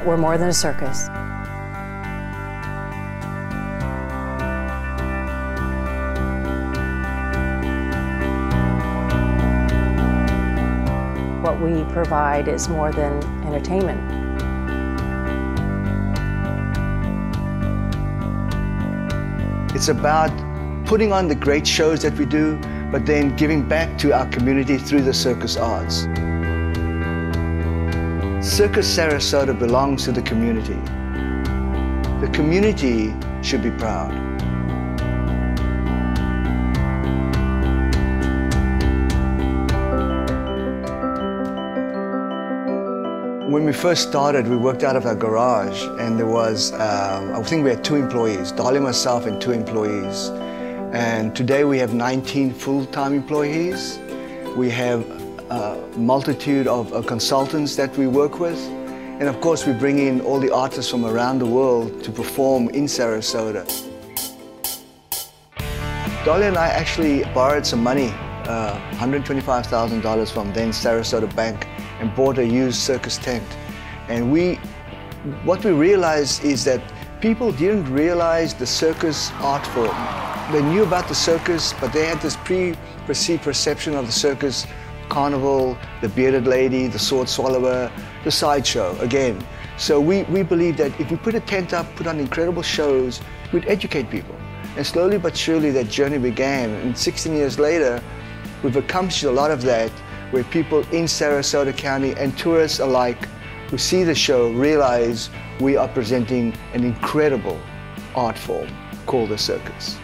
We're more than a circus. What we provide is more than entertainment. It's about putting on the great shows that we do, but then giving back to our community through the circus arts. Circus Sarasota belongs to the community. The community should be proud. When we first started, we worked out of our garage, and there was, I think we had 2 employees, Dolly, myself, and 2 employees. And today we have 19 full-time employees. We have a multitude of consultants that we work with. And of course, we bring in all the artists from around the world to perform in Sarasota. Dolly and I actually borrowed some money, $125,000 from then Sarasota Bank, and bought a used circus tent. And what we realized is that people didn't realize the circus art form. They knew about the circus, but they had this preconceived perception of the circus carnival, the bearded lady, the sword swallower, the sideshow again. So we believe that if we put a tent up, put on incredible shows, we'd educate people. And slowly but surely that journey began. And 16 years later, we've accomplished a lot of that, where people in Sarasota County and tourists alike who see the show realize we are presenting an incredible art form called the circus.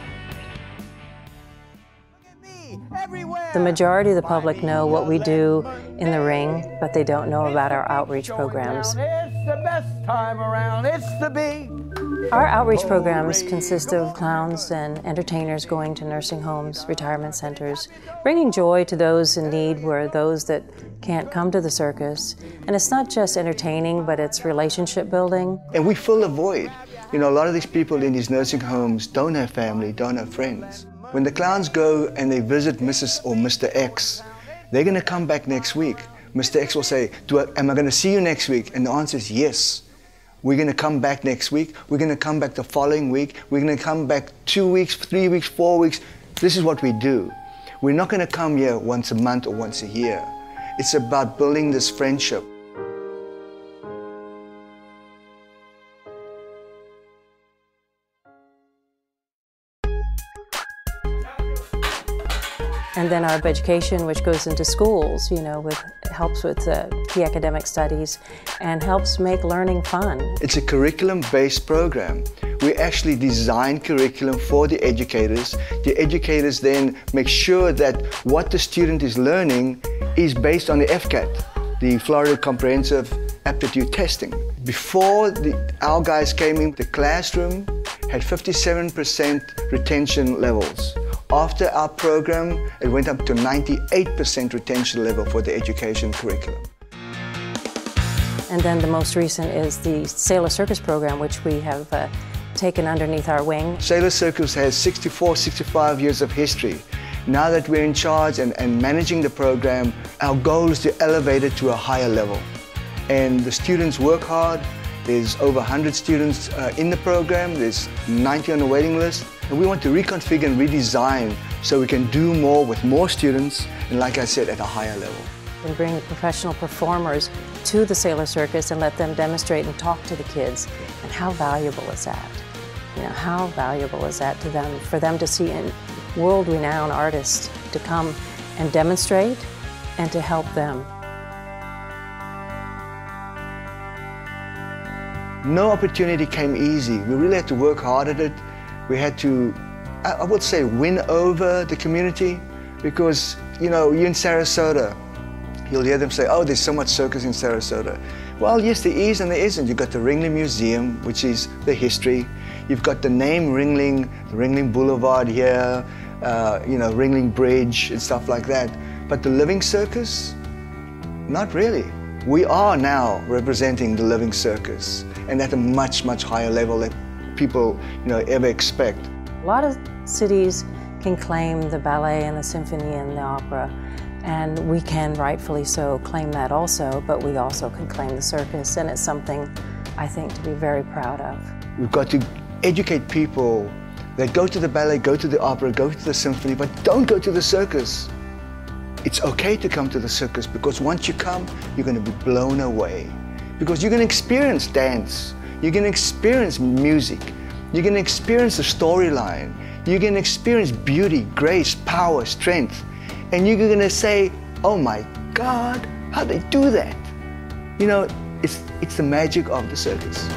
The majority of the public know what we do in the ring, but they don't know about our outreach programs. It's the best time around, it's the beat. Our outreach programs consist of clowns and entertainers going to nursing homes, retirement centers, bringing joy to those in need, where those that can't come to the circus. And it's not just entertaining, but it's relationship building. And we fill a void. You know, a lot of these people in these nursing homes don't have family, don't have friends. When the clowns go and they visit Mrs. or Mr. X, they're going to come back next week. Mr. X will say, am I going to see you next week? And the answer is yes. We're going to come back next week. We're going to come back the following week. We're going to come back 2 weeks, 3 weeks, 4 weeks. This is what we do. We're not going to come here once a month or once a year. It's about building this friendship. And then our education, which goes into schools, you know, helps with key academic studies and helps make learning fun. It's a curriculum-based program. We actually design curriculum for the educators. The educators then make sure that what the student is learning is based on the FCAT, the Florida Comprehensive Aptitude Testing. Before our guys came in, the classroom had 57% retention levels. After our program, it went up to 98% retention level for the education curriculum. And then the most recent is the Sailor Circus program, which we have taken underneath our wing. Sailor Circus has 64, 65 years of history. Now that we're in charge and managing the program, our goal is to elevate it to a higher level. And the students work hard. There's over 100 students in the program. There's 90 on the waiting list. And we want to reconfigure and redesign so we can do more with more students, and like I said, at a higher level. And bring professional performers to the Sailor Circus and let them demonstrate and talk to the kids. And how valuable is that? You know, how valuable is that to them, for them to see a world-renowned artists to come and demonstrate and to help them. No opportunity came easy. We really had to work hard at it. We had to, I would say, win over the community, because, you know, you're in Sarasota, you'll hear them say, oh, there's so much circus in Sarasota. Well, yes, there is and there isn't. You've got the Ringling Museum, which is the history. You've got the name Ringling, the Ringling Boulevard here, you know, Ringling Bridge and stuff like that. But the living circus, not really. We are now representing the living circus, and at a much, much higher level that people, you know, ever expect. A lot of cities can claim the ballet and the symphony and the opera, and we can rightfully so claim that also, but we also can claim the circus, and it's something I think, to be very proud of. We've got to educate people that go to the ballet, go to the opera, go to the symphony, but don't go to the circus. It's okay to come to the circus, because once you come, you're going to be blown away. Because you're going to experience dance, you're going to experience music, you're going to experience the storyline, you're going to experience beauty, grace, power, strength, and you're going to say, oh my God, how'd they do that? You know, it's the magic of the circus.